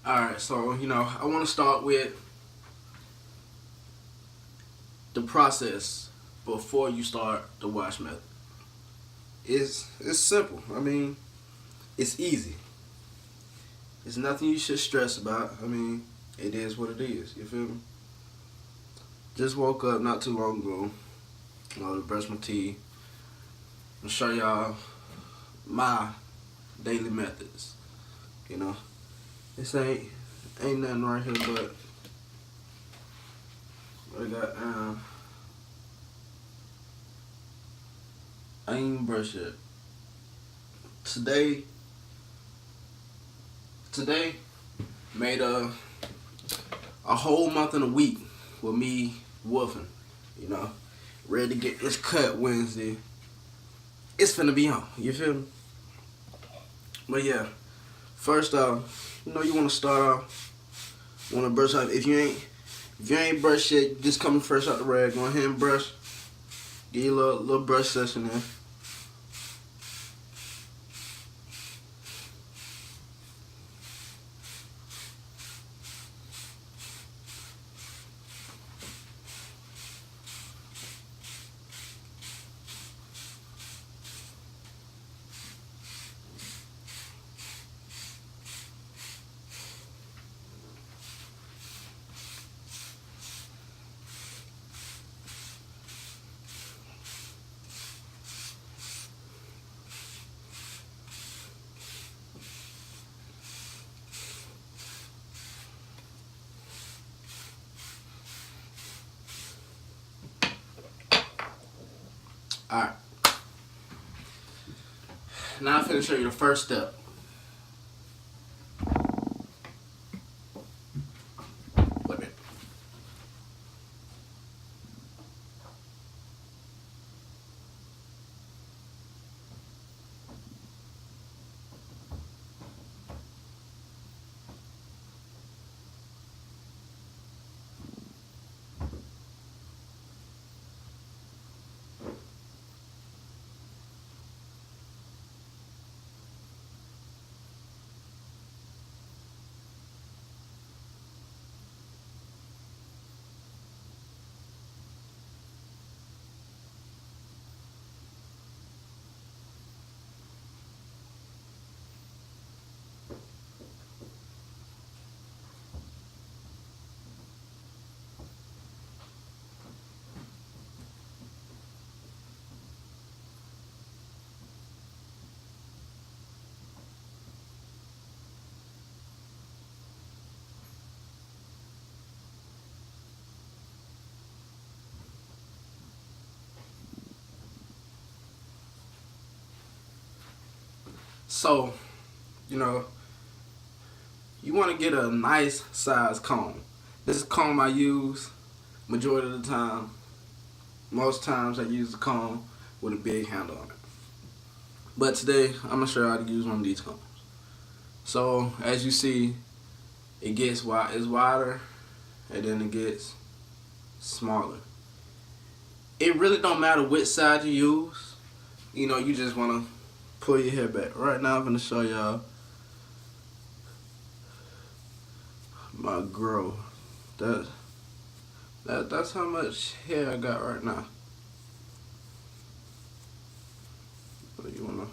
Alright, so I want to start with the process before you start the wash method. It's simple. I mean, it's easy. It's nothing you should stress about. I mean, it is what it is. You feel me? Just woke up not too long ago. To brush my teeth. I'm show y'all my daily methods. You know, this ain't nothing right here, but I got I ain't even brush yet. Today made a whole month and a week with me woofing. You know, ready to get this cut Wednesday. It's finna be on. You feel me? But yeah, first off, you wanna start off. Wanna brush off. If you ain't brushed yet, just coming fresh out the rag. Go ahead and brush. Get your little brush session in. Alright. Now I'm finna show you the first step. Wait a minute. So, you know, you want to get a nice size comb. This comb I use majority of the time. Most times I use the comb with a big handle on it. But today I'm gonna show you how to use one of these combs. So as you see, it gets wide, it's wider, and then it gets smaller. It really don't matter which side you use. You just wanna pull your hair back. Right now I'm gonna show y'all my growth. That's how much hair I got right now. So you wanna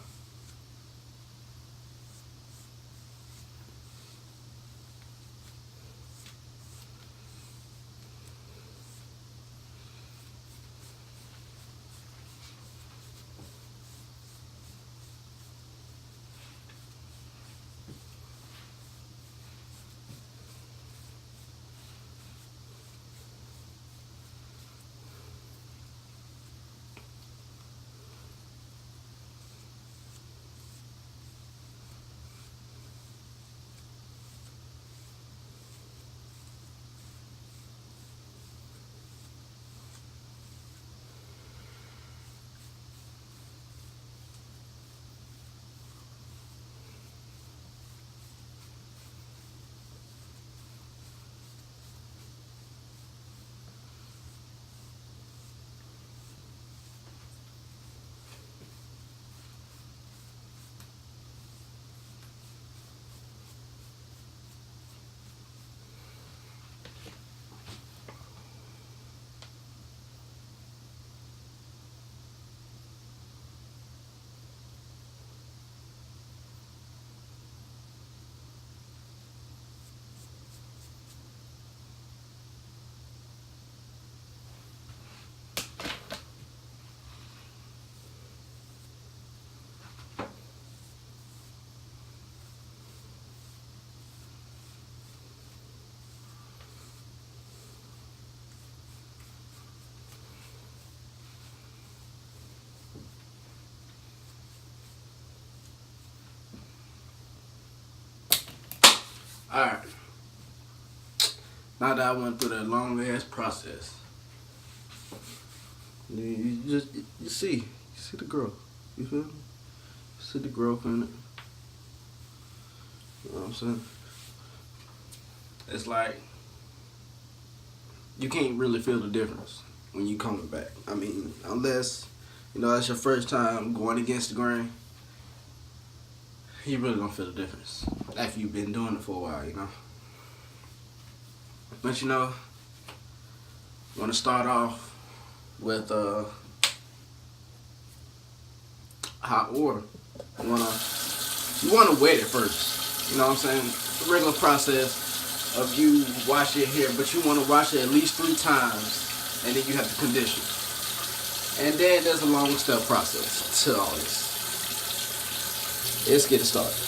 Alright. Now that I went through that long ass process, you see the growth. You feel me? You see the growth in it. You know what I'm saying? It's like you can't really feel the difference when you coming back. I mean, unless that's your first time going against the grain, you really don't feel the difference after you've been doing it for a while. But I want to start off with hot water. You wanna wet it first. You know what I'm saying? The regular process of you wash your hair, but you want to wash it at least 3 times, and then you have to condition. And then there's a long step process to all this. Let's get it started.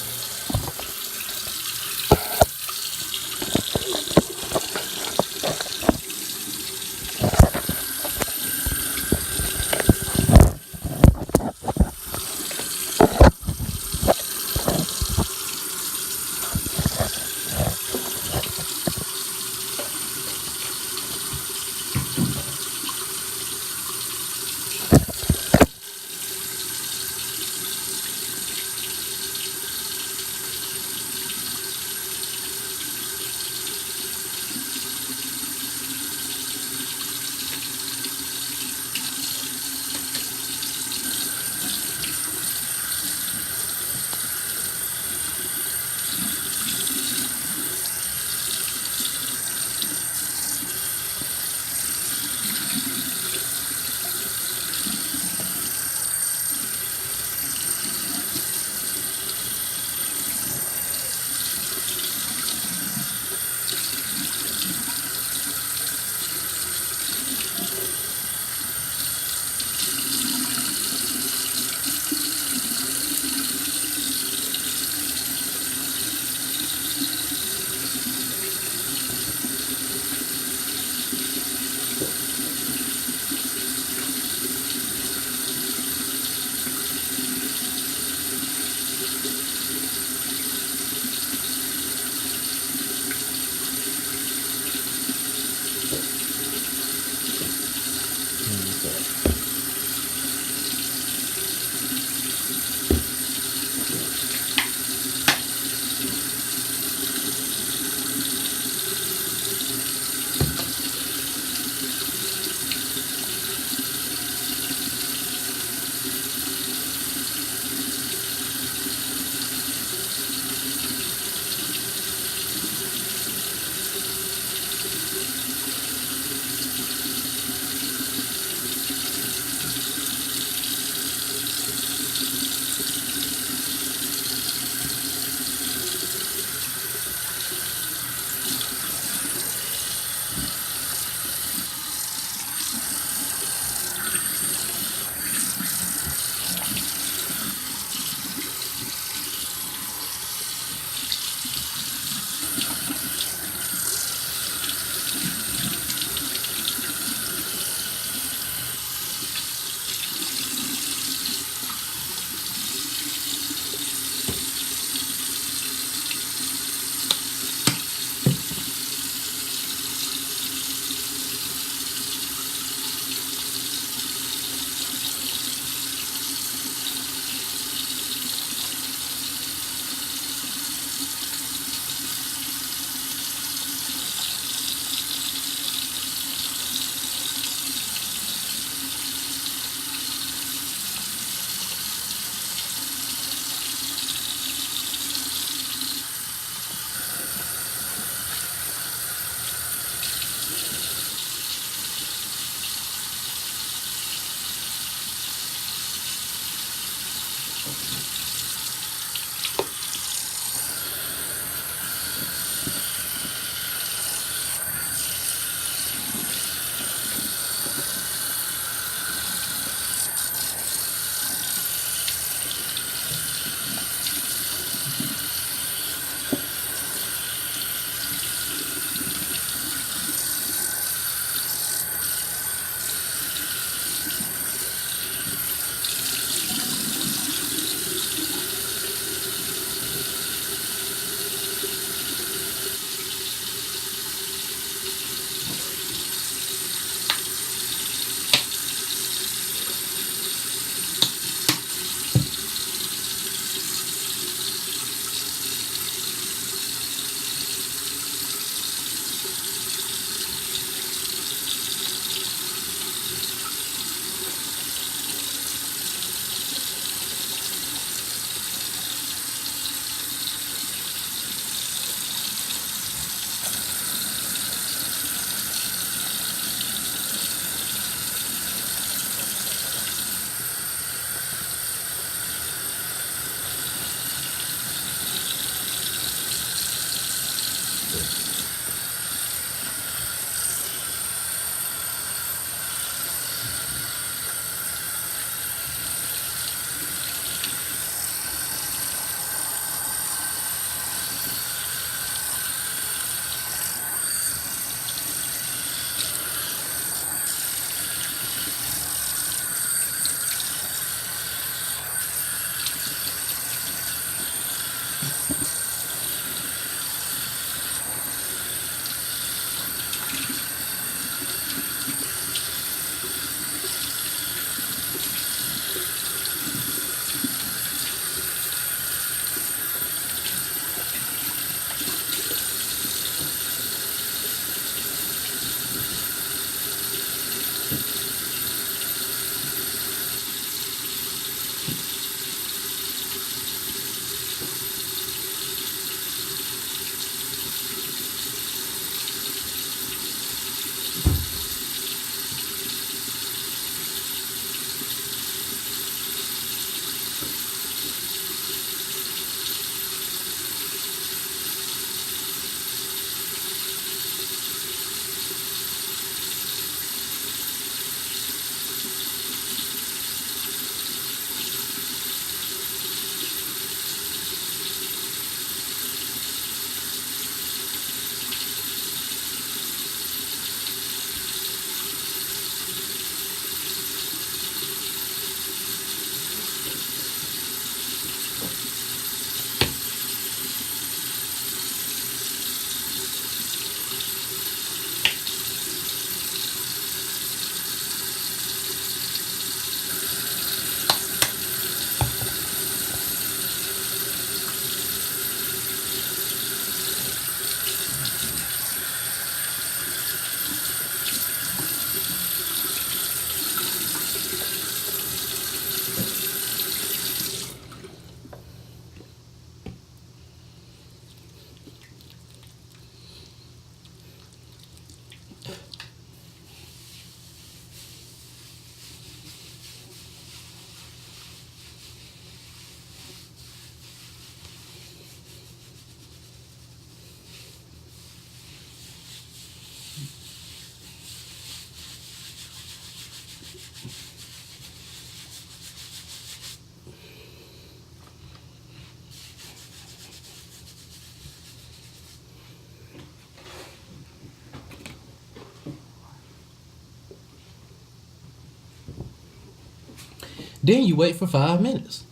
Then you wait for 5 minutes.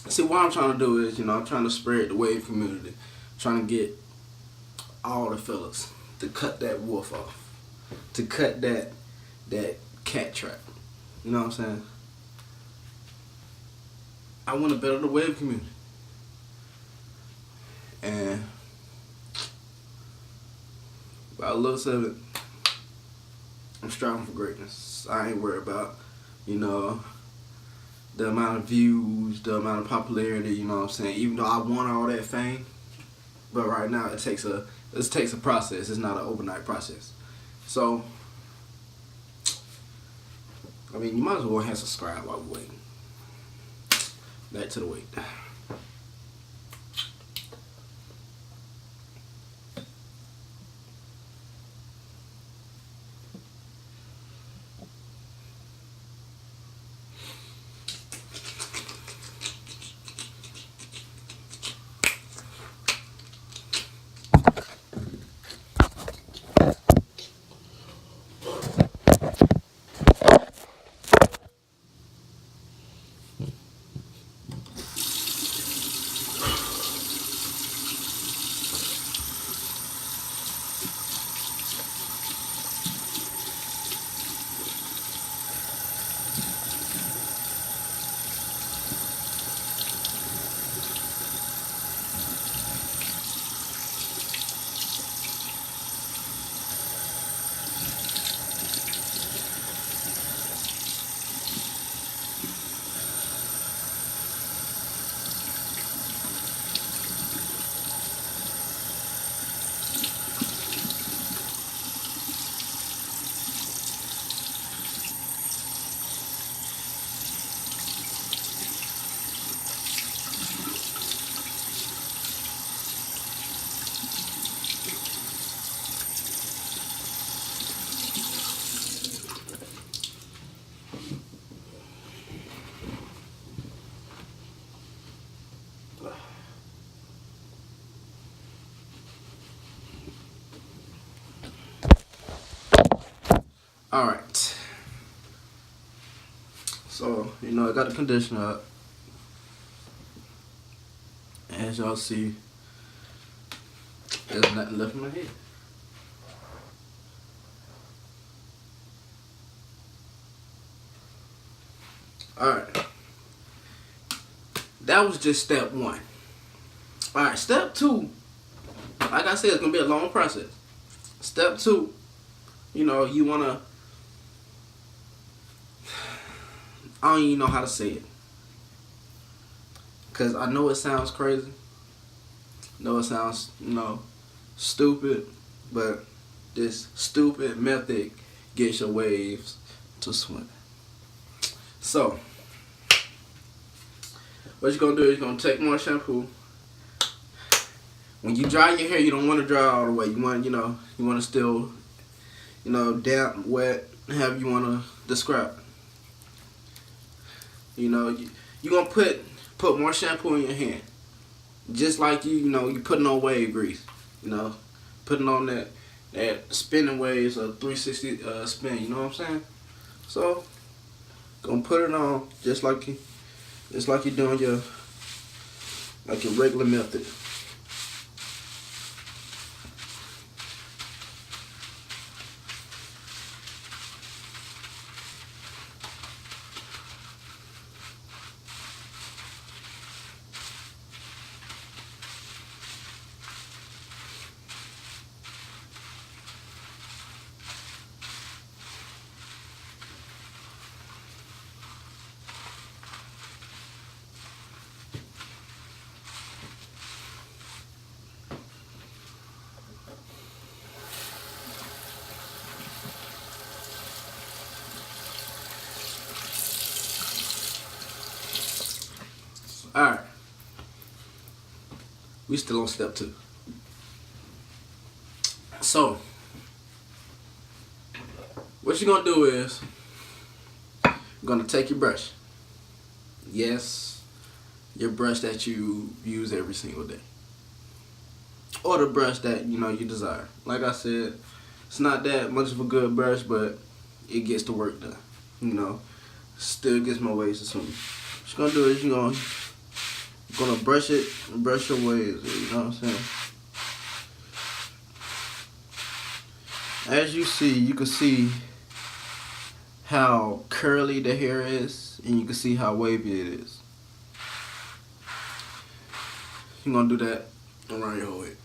See, what I'm trying to do is, I'm trying to spread the wave community, trying to get all the fellas to cut that wolf off, to cut that cat trap. You know what I'm saying? I want to better the wave community, and by the looks of it, I'm striving for greatness. I ain't worried about, you know, the amount of views, the amount of popularity. You know what I'm saying? Even though I want all that fame, but right now it takes a process. It's not an overnight process. So, I mean, you might as well go ahead and subscribe while we're waiting. Back to the wait. Alright. So, I got the conditioner up. As y'all see, there's nothing left in my head. Alright. That was just step one. Alright, step two, like I said, it's gonna be a long process. Step two, you wanna, I don't even know how to say it, cause I know it sounds crazy. I know it sounds, stupid, but this stupid method gets your waves to swim. So, what you're gonna do is you're gonna take more shampoo. When you dry your hair, you don't want to dry all the way. You want, you want to still, damp, wet, however you want to describe. You're gonna put more shampoo in your hand, just like you putting on wave grease. Putting on that spinning waves or 360 spin. You know what I'm saying? So, gonna put it on just like you're doing your regular method. Alright. We still on step two. So, what you're gonna do is you're gonna take your brush. Yes, your brush that you use every single day. Or the brush that you desire. Like I said, it's not that much of a good brush, but it gets the work done. Still gets my waves to swim. What you're gonna do is you're gonna brush your waves, you know what I'm saying? As you see, you can see how curly the hair is, and you can see how wavy it is. You're gonna do that around your whole head.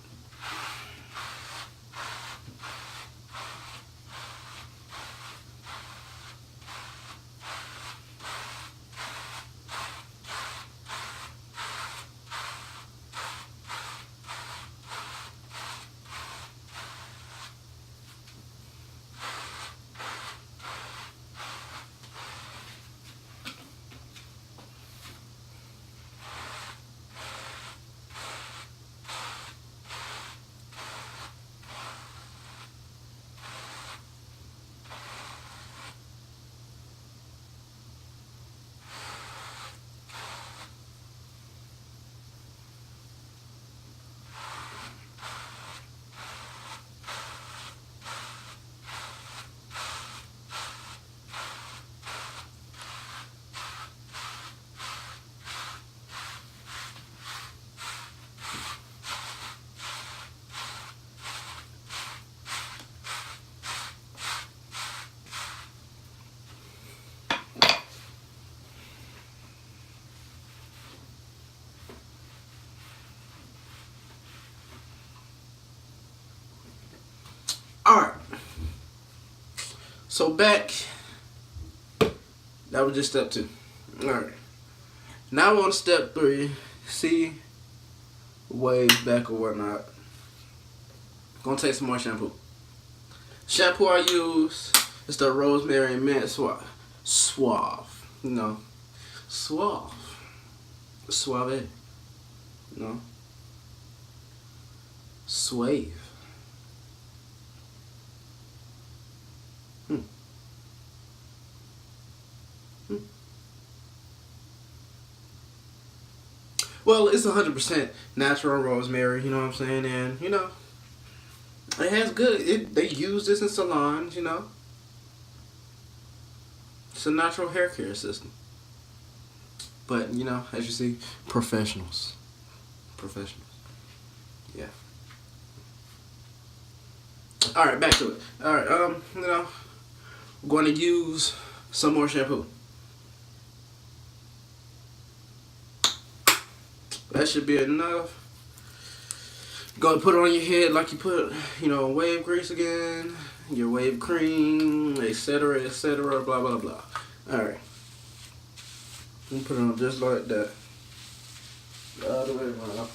Alright. So back, that was just step two. Alright. Now we're on step three. See, waves back or whatnot. Gonna take some more shampoo. Shampoo I use is the rosemary and mint suave. Suave. Suave. Suave. Suave. Well, it's 100% natural rosemary, you know what I'm saying? And, it has good, they use this in salons, It's a natural hair care system. But you know, as you see, professionals. Professionals. Yeah. Alright, back to it. Alright, you know, I'm going to use some more shampoo. That should be enough. Go and put it on your head like you put, you know, wave grease again, your wave cream, etc., blah, blah, blah. Alright. You put it on just like that. All the way around.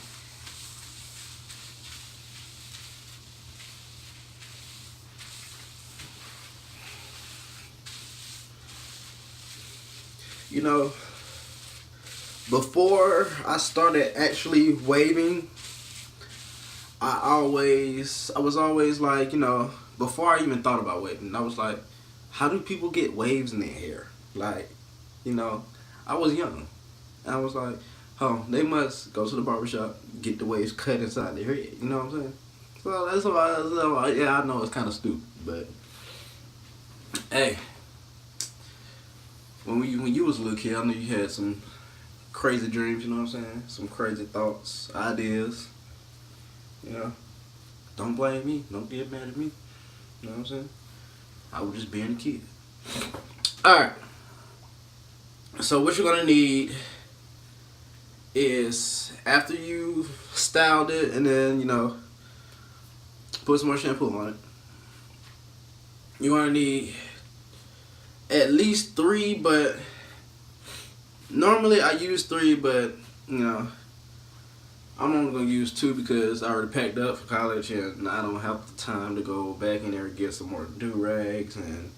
You know, before I started actually waving, I was always like, you know, before I even thought about waving, I was like, how do people get waves in their hair? Like, you know, I was young. And I was like, oh, they must go to the barbershop, get the waves cut inside their head. You know what I'm saying? So that's why, yeah, I know it's kind of stupid, but hey, when you was a little kid, I knew you had some crazy dreams, you know what I'm saying? Some crazy thoughts, ideas. You know, don't blame me. Don't get mad at me. You know what I'm saying? I was just being a kid. Alright. So what you're going to need is, after you styled it and then, you know, put some more shampoo on it, you're going to need at least 3, but normally I use 3, but, you know, I'm only going to use 2 because I already packed up for college and I don't have the time to go back in there and get some more do-rags. And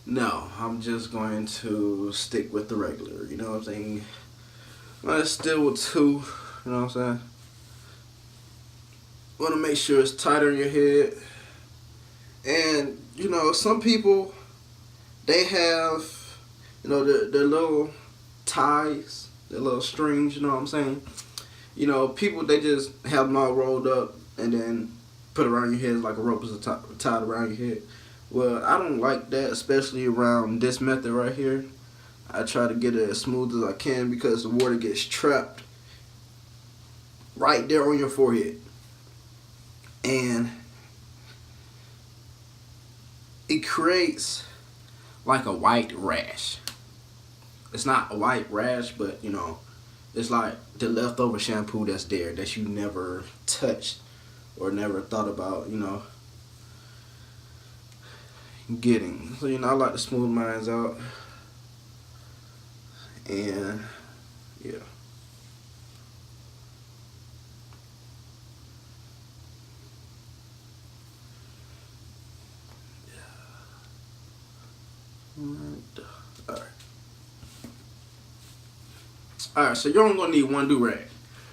no, I'm just going to stick with the regular, you know what I'm saying? Let's still with 2, you know what I'm saying? Want to make sure it's tighter in your head. And, you know, some people, they have, you know, their little ties, their little strings, you know what I'm saying? You know, people, they just have them all rolled up and then put around your head like a rope is tied around your head. Well, I don't like that, especially around this method right here. I try to get it as smooth as I can because the water gets trapped right there on your forehead. And it creates like a white rash. It's not a white rash, but, you know, it's like the leftover shampoo that's there that you never touched or never thought about, you know, getting. So, you know, I like to smooth mine out. And, yeah. Alright. Alright, so you're only gonna need 1 do-rag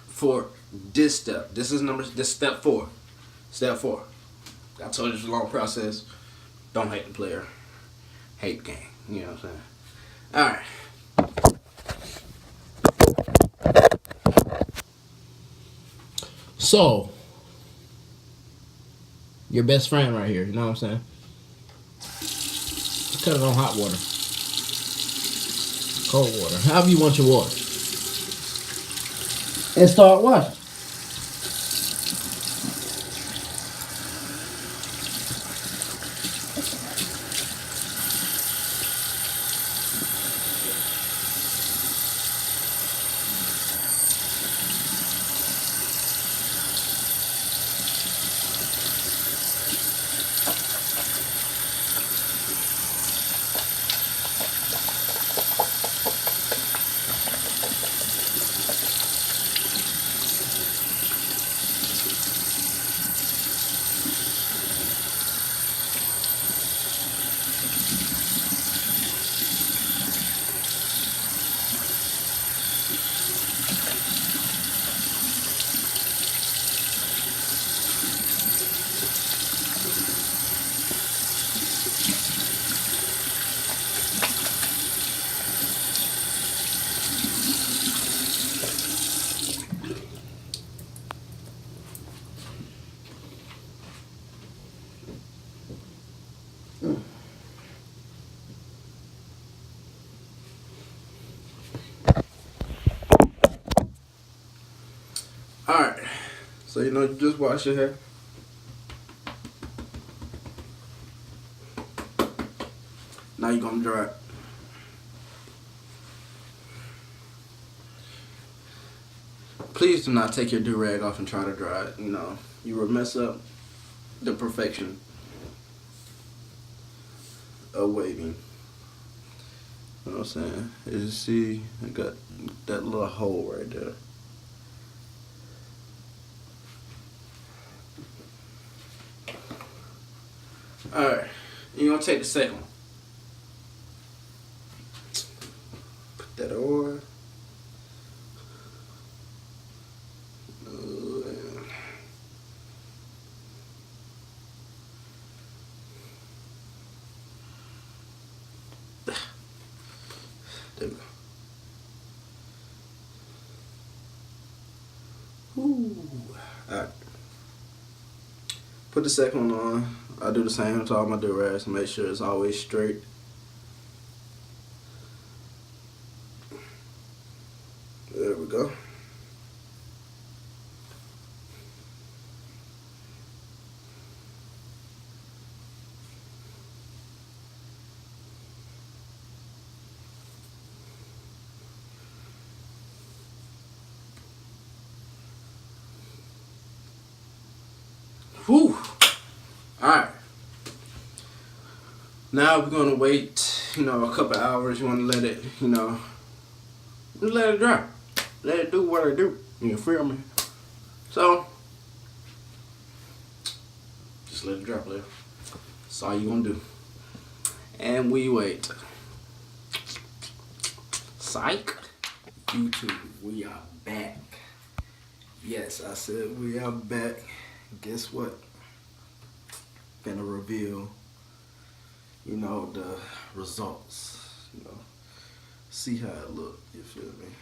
for this step. This step 4. Step 4. I told you it's a long process. Don't hate the player. Hate the game. You know what I'm saying? Alright. So, your best friend right here, you know what I'm saying? Cut it on hot water. Cold water. However you want your water. And start washing. So you just wash your hair. Now you're gonna dry it. Please do not take your do-rag off and try to dry it. You will mess up the perfection of waving. You know what I'm saying? As you see, I got that little hole right there. Alright, you're gonna take the second one. Put that over. There we go. Ooh. Alright. Put the second one on. I do the same to all my do-rags to make sure it's always straight. There we go. Whew. Alright. Now we're gonna wait, a couple hours. You wanna let it, let it dry. Let it do what it do. You feel me? So just let it dry, player. That's all you gonna do. And we wait. Psych. YouTube, we are back. Yes, I said we are back. Guess what? Gonna reveal, the results. See how it look. You feel me?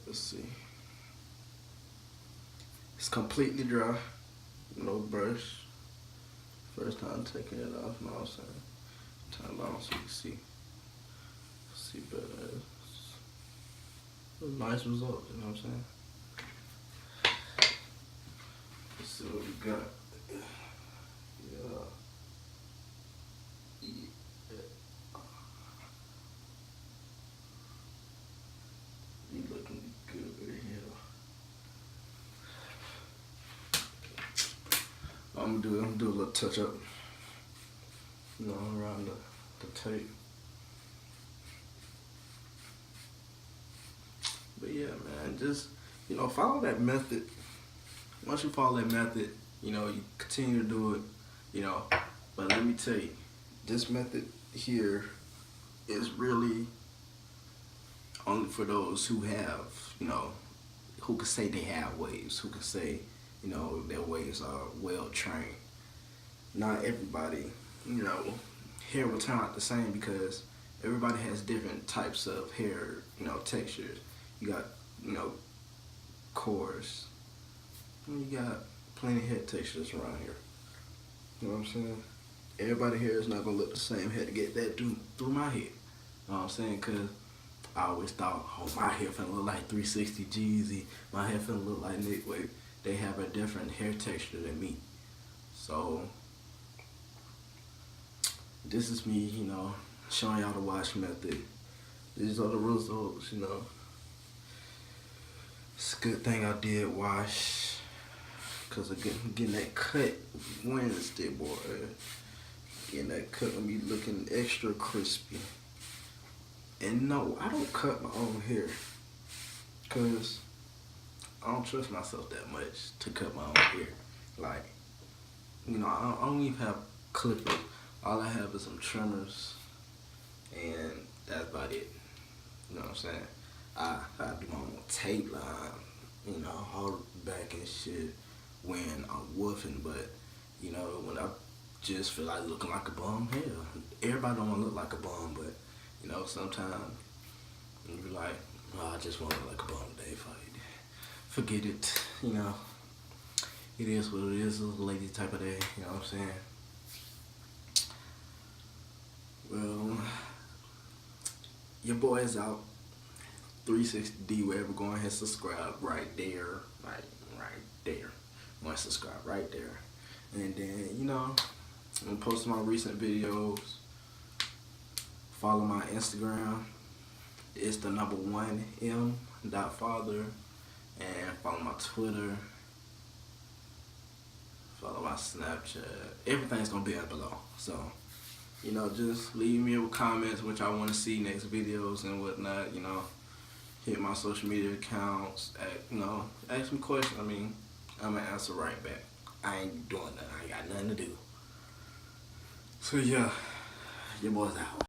Let's see. It's completely dry. No brush. First time taking it off. No, I'm saying. Turn it on so you can see. See better. Nice result. You know what I'm saying? Let's see what we got. Yeah. You looking good here. I'm gonna do a little touch up. Around the tape. But yeah, man, just follow that method. Once you follow that method, you continue to do it, But let me tell you, this method here is really only for those who have, who can say they have waves, who can say, their waves are well trained. Not everybody, hair will turn out the same because everybody has different types of hair, textures. You got, coarse. You got plenty of head textures around here. You know what I'm saying? Everybody here is not gonna look the same. Had to get that through my head. You know what I'm saying? Cause I always thought, oh, my hair finna look like 360 Jeezy. My hair finna look like Nick Wave. They have a different hair texture than me. So this is me, showing y'all the wash method. These are the results, It's a good thing I did wash, cause of getting that cut Wednesday, boy. Getting that cut gonna be looking extra crispy. And no, I don't cut my own hair, cause I don't trust myself that much to cut my own hair. Like, I don't even have clippers. All I have is some trimmers, and that's about it. You know what I'm saying? I do my own tape line, hold back and shit when I'm woofing, but when I just feel like looking like a bum, hell, everybody don't want to look like a bum, but sometimes you be like, oh, I just want to look like a bum today. Forget it, It is what it is. It's a lazy type of day, you know what I'm saying? Well, your boy is out. 360D, wherever, go ahead, subscribe right there, right there. You want to subscribe right there. And then, you know, I'm gonna post my recent videos. Follow my Instagram. It's the number 1m.father. And follow my Twitter. Follow my Snapchat. Everything's gonna be up below. So, you know, just leave me with comments what y'all want to see next videos and whatnot. You know, hit my social media accounts. You know, ask me questions. I mean, I'm gonna answer right back. I ain't doing nothing. I ain't got nothing to do. So yeah, your boy's out.